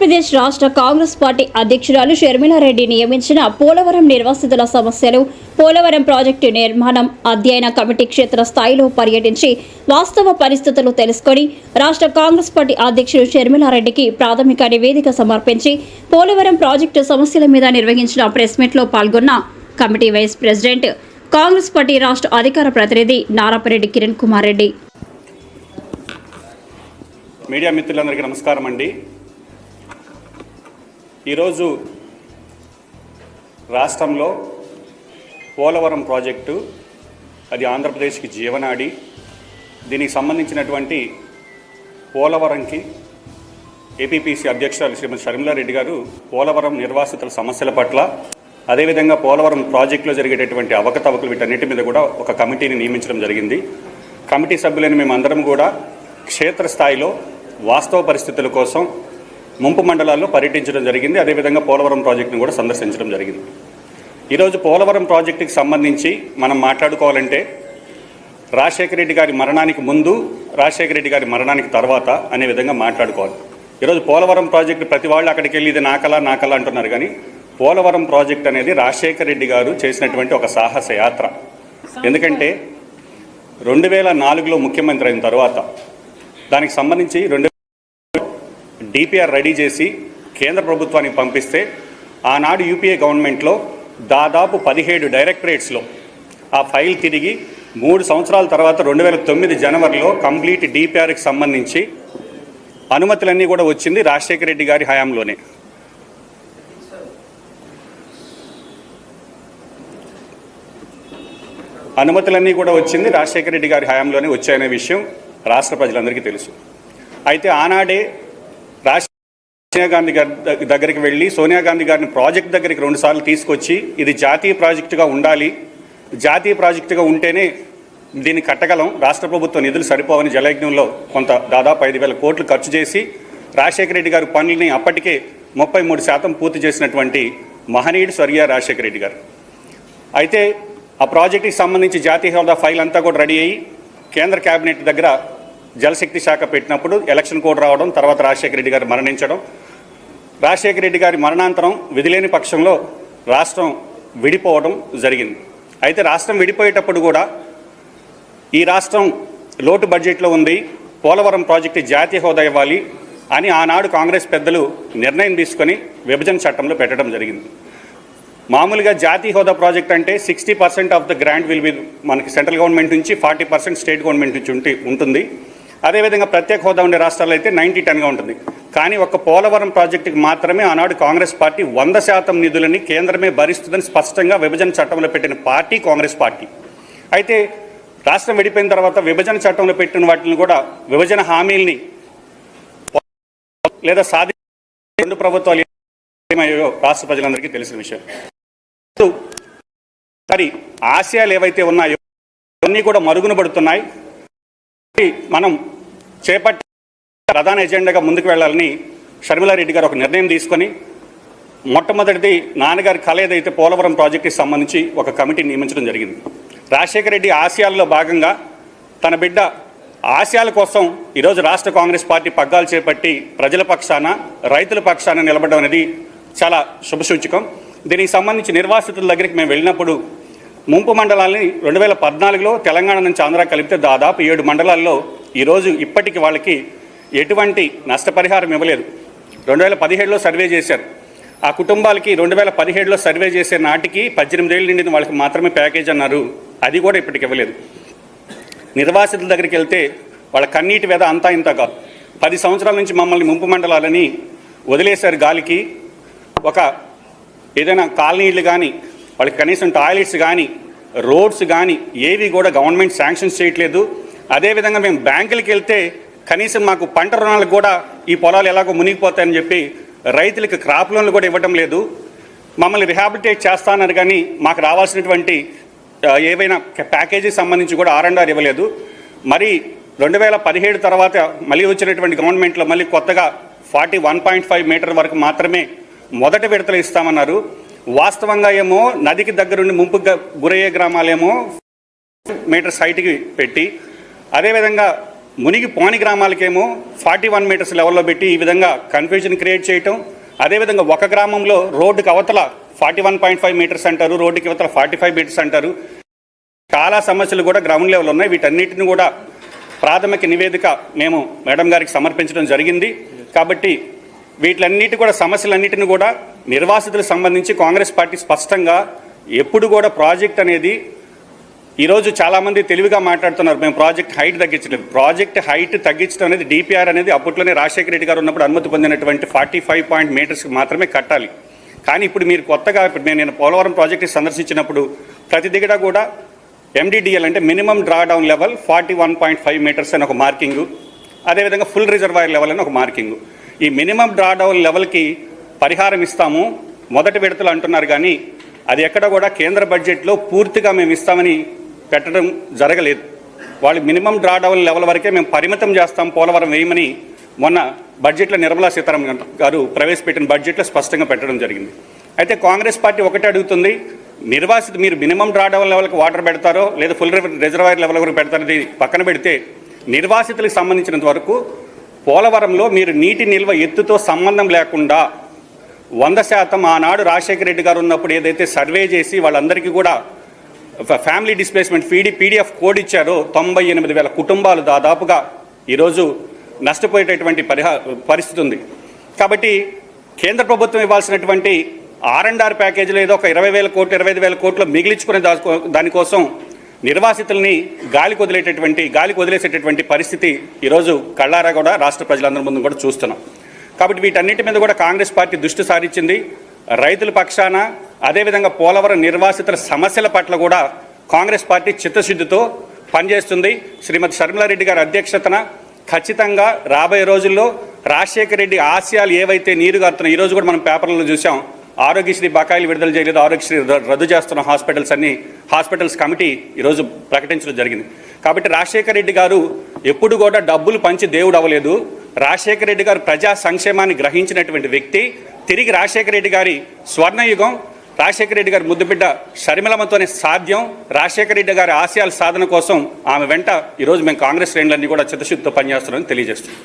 ఆంధ్రప్రదేశ్ రాష్ట్ర కాంగ్రెస్ పార్టీ అధ్యక్షురాలు షర్మిలారెడ్డి నియమించిన పోలవరం నిర్వాసితుల సమస్యలు, పోలవరం ప్రాజెక్టు నిర్మాణం అధ్యయన కమిటీ క్షేత్ర స్థాయిలో పర్యటించి వాస్తవ పరిస్థితులు తెలుసుకొని రాష్ట్ర కాంగ్రెస్ పార్టీ అధ్యక్షుడు షర్మిలారెడ్డికి ప్రాథమిక నివేదిక సమర్పించి పోలవరం ప్రాజెక్టు సమస్యల మీద నిర్వహించిన ప్రెస్ మీట్లో పాల్గొన్న committee vice president, Congress party రాష్ట్ర అధికార ప్రతినిధి నారాపరెడ్డి కిరణ్ కుమార్ రెడ్డి. మీడియా మిత్రులందరికీ నమస్కారం అండి. ఈరోజు రాష్ట్రంలో పోలవరం ప్రాజెక్టు అది ఆంధ్రప్రదేశ్కి జీవనాడి. దీనికి సంబంధించినటువంటి పోలవరంకి ఏపీపీసీ అధ్యక్షురాలు శ్రీమతి షర్మిలారెడ్డి గారు పోలవరం నిర్వాసితుల సమస్యల పట్ల, అదేవిధంగా పోలవరం ప్రాజెక్టులో జరిగేటటువంటి అవకతవకలు వీటన్నిటి మీద కూడా ఒక కమిటీని నియమించడం జరిగింది. కమిటీ సభ్యులను మేమందరం కూడా క్షేత్రస్థాయిలో వాస్తవ పరిస్థితుల కోసం ముంపు మండలాల్లో పర్యటించడం జరిగింది. అదేవిధంగా పోలవరం ప్రాజెక్టును కూడా సందర్శించడం జరిగింది. ఈరోజు పోలవరం ప్రాజెక్టుకి సంబంధించి మనం మాట్లాడుకోవాలంటే రాజశేఖర రెడ్డి గారి మరణానికి ముందు, రాజశేఖర రెడ్డి గారి మరణానికి తర్వాత అనే విధంగా మాట్లాడుకోవాలి. ఈరోజు పోలవరం ప్రాజెక్టు ప్రతి వాళ్ళు అక్కడికి వెళ్ళి ఇది నాకలా అంటున్నారు, కానీ పోలవరం ప్రాజెక్ట్ అనేది రాజశేఖర రెడ్డి గారు చేసినటువంటి ఒక సాహస యాత్ర. ఎందుకంటే 2004లో ముఖ్యమంత్రి అయిన తర్వాత దానికి సంబంధించి డిపిఆర్ రెడీ చేసి కేంద్ర ప్రభుత్వానికి పంపిస్తే ఆనాడు యూపీఏ గవర్నమెంట్లో దాదాపు 17 డైరెక్టరేట్స్లో ఆ ఫైల్ తిరిగి 3 సంవత్సరాల తర్వాత 2009 జనవరిలో కంప్లీట్ డిపిఆర్కి సంబంధించి అనుమతులన్నీ కూడా వచ్చింది రాజశేఖర రెడ్డి గారి హయాంలోనే. అనుమతులన్నీ కూడా వచ్చింది రాజశేఖర రెడ్డి గారి హయాంలోనే వచ్చాయనే విషయం రాష్ట్ర ప్రజలందరికీ తెలుసు. అయితే ఆనాడే సోనియా గాంధీ గారి దగ్గరికి వెళ్ళి సోనియా గాంధీ గారిని ప్రాజెక్ట్ దగ్గరికి 2 సార్లు తీసుకొచ్చి ఇది జాతీయ ప్రాజెక్టుగా ఉండాలి, జాతీయ ప్రాజెక్టుగా ఉంటేనే దీన్ని కట్టగలం, రాష్ట్ర ప్రభుత్వ నిధులు సరిపోవని జలయజ్ఞంలో కొంత దాదాపు 5,000 కోట్లు ఖర్చు చేసి రాజశేఖర రెడ్డి గారి పనులని అప్పటికే 33% పూర్తి చేసినటువంటి మహనీయుడు స్వర్గీయ రాజశేఖర రెడ్డి గారు. అయితే ఆ ప్రాజెక్టుకి సంబంధించి జాతీయ హోదా ఫైల్ అంతా కూడా రెడీ అయ్యి కేంద్ర కేబినెట్ దగ్గర జలశక్తి శాఖ పెట్టినప్పుడు ఎలక్షన్ కోడ్ రావడం, తర్వాత రాజశేఖర రెడ్డి గారు మరణించడం, రాజశేఖర రెడ్డి గారి మరణాంతరం విధిలేని పక్షంలో రాష్ట్రం విడిపోవడం జరిగింది. అయితే రాష్ట్రం విడిపోయేటప్పుడు కూడా ఈ రాష్ట్రం లోటు బడ్జెట్లో ఉంది, పోలవరం ప్రాజెక్టు జాతీయ హోదా ఇవ్వాలి అని ఆనాడు కాంగ్రెస్ పెద్దలు నిర్ణయం తీసుకొని విభజన చట్టంలో పెట్టడం జరిగింది. మామూలుగా జాతీయ హోదా ప్రాజెక్ట్ అంటే 60% of the grant will be మనకి సెంట్రల్ గవర్నమెంట్ నుంచి, 40% స్టేట్ గవర్నమెంట్ నుంచి ఉంటుంది. అదేవిధంగా ప్రత్యేక హోదా ఉండే రాష్ట్రాల్లో అయితే 90-10గా ఉంటుంది. కానీ ఒక్క పోలవరం ప్రాజెక్టుకి మాత్రమే ఆనాడు కాంగ్రెస్ పార్టీ 100% నిధులని కేంద్రమే భరిస్తుందని స్పష్టంగా విభజన చట్టంలో పెట్టిన పార్టీ కాంగ్రెస్ పార్టీ. అయితే రాష్ట్రం విడిపోయిన తర్వాత విభజన చట్టంలో పెట్టిన వాటిని కూడా విభజన హామీల్ని లేదా రెండు ప్రభుత్వాలు ఏమయ్యాయో రాష్ట్ర ప్రజలందరికీ తెలిసిన విషయం. మరి ఆశయాలు ఏవైతే ఉన్నాయో అన్నీ కూడా మరుగున పడుతున్నాయి. మనం చేపట్టి ప్రధాన ఎజెండాగా ముందుకు వెళ్ళాలని షర్మిలారెడ్డి గారు ఒక నిర్ణయం తీసుకొని మొట్టమొదటిది నాన్నగారి కళ ఏదైతే పోలవరం ప్రాజెక్టుకి సంబంధించి ఒక కమిటీ నియమించడం జరిగింది. రాజశేఖర రెడ్డి ఆశయాల్లో భాగంగా తన బిడ్డ ఆశయాల కోసం ఈరోజు రాష్ట్ర కాంగ్రెస్ పార్టీ పగ్గాలు చేపట్టి ప్రజల పక్షాన, రైతుల పక్షాన నిలబడడం అనేది చాలా శుభసూచకం. దీనికి సంబంధించి నిర్వాసితుల దగ్గరికి మేము వెళ్ళినప్పుడు ముంపు మండలాన్ని 2014లో తెలంగాణ నుంచి ఆంధ్ర కలిపితే దాదాపు 7 మండలాల్లో ఈరోజు ఇప్పటికి వాళ్ళకి ఎటువంటి నష్టపరిహారం ఇవ్వలేదు. 2017లో సర్వే చేశారు. ఆ కుటుంబాలకి 2017లో సర్వే చేసే నాటికి 18 ఏళ్ళు నిండిన వాళ్ళకి మాత్రమే ప్యాకేజ్ అన్నారు, అది కూడా ఇప్పటికి ఇవ్వలేదు. నిర్వాసితుల దగ్గరికి వెళ్తే వాళ్ళ కన్నీటి వేద అంతా ఇంత కాదు. 10 సంవత్సరాల నుంచి మమ్మల్ని ముంపు మండలాలని వదిలేశారు గాలికి. ఒక ఏదైనా కాలనీలు కానీ, వాళ్ళకి కనీసం టాయిలెట్స్ కానీ, రోడ్స్ కానీ ఏవి కూడా గవర్నమెంట్ శాంక్షన్ చేయట్లేదు. అదేవిధంగా మేము బ్యాంకులకి వెళ్తే కనీసం మాకు పంట రుణాలకు కూడా ఈ పొలాలు ఎలాగో మునిగిపోతాయని చెప్పి రైతులకు క్రాప్ లోన్లు కూడా ఇవ్వడం లేదు. మమ్మల్ని రిహాబిలిటేట్ చేస్తానన్నారు, కానీ మాకు రావాల్సినటువంటి ఏవైనా ప్యాకేజీ సంబంధించి కూడా R&R ఇవ్వలేదు. మరి 2017 తర్వాత మళ్ళీ వచ్చినటువంటి గవర్నమెంట్లో మళ్ళీ కొత్తగా 41.5 మీటర్ వరకు మాత్రమే మొదటి విడతలు ఇస్తామన్నారు. వాస్తవంగా ఏమో నదికి దగ్గరుండి ముంపుగా గురయ్యే గ్రామాలేమో మీటర్స్ హైట్కి పెట్టి, అదేవిధంగా మునిగి పోని గ్రామాలకేమో 41 మీటర్స్ లెవెల్లో పెట్టి ఈ విధంగా కన్ఫ్యూజన్ క్రియేట్ చేయటం, అదేవిధంగా ఒక గ్రామంలో రోడ్డుకి అవతల 41.5 మీటర్స్ అంటారు, రోడ్డుకి అవతల 45 మీటర్స్ అంటారు. చాలా సమస్యలు కూడా గ్రౌండ్ లెవెల్ ఉన్నాయి. వీటన్నిటిని కూడా ప్రాథమిక నివేదిక మేము మేడం గారికి సమర్పించడం జరిగింది. కాబట్టి వీటిలన్నిటి కూడా సమస్యలన్నిటిని కూడా నిర్వాసితులకు సంబంధించి కాంగ్రెస్ పార్టీ స్పష్టంగా ఎప్పుడు కూడా ప్రాజెక్ట్ అనేది ఈరోజు చాలామంది తెలివిగా మాట్లాడుతున్నారు, మేము ప్రాజెక్ట్ హైట్ తగ్గించలేదు. ప్రాజెక్ట్ హైట్ తగ్గించడం అనేది డిపిఆర్ అనేది అప్పట్లోనే రాజశేఖర రెడ్డి గారు ఉన్నప్పుడు అనుమతి పొందినటువంటి 45 మీటర్స్ మాత్రమే కట్టాలి. కానీ ఇప్పుడు మీరు కొత్తగా నేను పోలవరం ప్రాజెక్టు సందర్శించినప్పుడు ప్రతి దగ్గర కూడా MDDL అంటే మినిమం డ్రాడౌన్ లెవెల్ 41.5 మీటర్స్ అని ఒక మార్కింగు, అదేవిధంగా ఫుల్ రిజర్వాయర్ లెవెల్ అని ఒక మార్కింగు. ఈ మినిమం డ్రాడౌన్ లెవెల్కి పరిహారం ఇస్తాము మొదటి విడతలు అంటున్నారు, కానీ అది ఎక్కడ కూడా కేంద్ర బడ్జెట్లో పూర్తిగా మేము ఇస్తామని పెట్టడం జరగలేదు. వాళ్ళు మినిమం డ్రాడౌన్ లెవెల్ వరకే మేము పరిమితం చేస్తాం పోలవరం వేయమని మొన్న బడ్జెట్లో నిర్మలా సీతారామన్ గారు ప్రవేశపెట్టిన బడ్జెట్లో స్పష్టంగా పెట్టడం జరిగింది. అయితే కాంగ్రెస్ పార్టీ ఒకటే అడుగుతుంది, మీరు మినిమం డ్రాడౌన్ లెవెల్కి వాటర్ పెడతారో లేదా ఫుల్ రిజర్వాయర్ లెవెల్ వరకు పెడతారో పక్కన పెడితే, నిర్వాసితులకు సంబంధించినంత వరకు పోలవరంలో మీరు నీటి నిల్వ ఎత్తుతో సంబంధం లేకుండా 100% ఆనాడు రాజశేఖర రెడ్డి గారు ఉన్నప్పుడు ఏదైతే సర్వే చేసి వాళ్ళందరికీ కూడా ఫ్యామిలీ డిస్ప్లేస్మెంట్ PDF కోడ్ ఇచ్చారో 98,000 కుటుంబాలు దాదాపుగా ఈరోజు నష్టపోయేటటువంటి పరిస్థితి ఉంది. కాబట్టి కేంద్ర ప్రభుత్వం ఇవ్వాల్సినటువంటి R&R ప్యాకేజీలో ఏదో ఒక 20,000 కోట్లు 25,000 కోట్లు మిగిలించుకునే దానికోసం నిర్వాసితుల్ని గాలికి వదిలేసేటటువంటి పరిస్థితి ఈరోజు కళ్ళారా కూడా రాష్ట్ర ప్రజలందరి ముందు కూడా చూస్తున్నాం. కాబట్టి వీటన్నిటి మీద కూడా కాంగ్రెస్ పార్టీ దృష్టి సారించింది. రైతుల పక్షాన అదేవిధంగా పోలవరం నిర్వాసితుల సమస్యల పట్ల కూడా కాంగ్రెస్ పార్టీ చిత్తశుద్ధితో పనిచేస్తుంది. శ్రీమతి షర్మిలారెడ్డి గారి అధ్యక్షతన ఖచ్చితంగా రాబోయే రోజుల్లో రాజశేఖర రెడ్డి ఆశయాలు ఏవైతే నీరుగారుతున్నాయి, ఈరోజు కూడా మనం పేపర్లలో చూసాం, ఆరోగ్యశ్రీ బకాయిలు విడుదల చేయలేదు, ఆరోగ్యశ్రీ రద్దు చేస్తున్న హాస్పిటల్స్ కమిటీ ఈరోజు ప్రకటించడం జరిగింది. కాబట్టి రాజశేఖర రెడ్డి గారు ఎప్పుడు కూడా డబ్బులు పంచి దేవుడు అవ్వలేదు. రాజశేఖర రెడ్డి గారు ప్రజా సంక్షేమాన్ని గ్రహించినటువంటి వ్యక్తి. తిరిగి రాజశేఖర రెడ్డి గారి స్వర్ణయుగం, రాజశేఖర రెడ్డి గారి ముద్దుబిడ్డ షర్మిలమ్మతోనే సాధ్యం. రాజశేఖర రెడ్డి గారి ఆశయాల సాధన కోసం ఆమె వెంట ఈరోజు మేము కాంగ్రెస్ శ్రేణులన్నీ కూడా చిత్తశుద్ధితో పనిచేస్తున్నామని తెలియజేస్తున్నాం.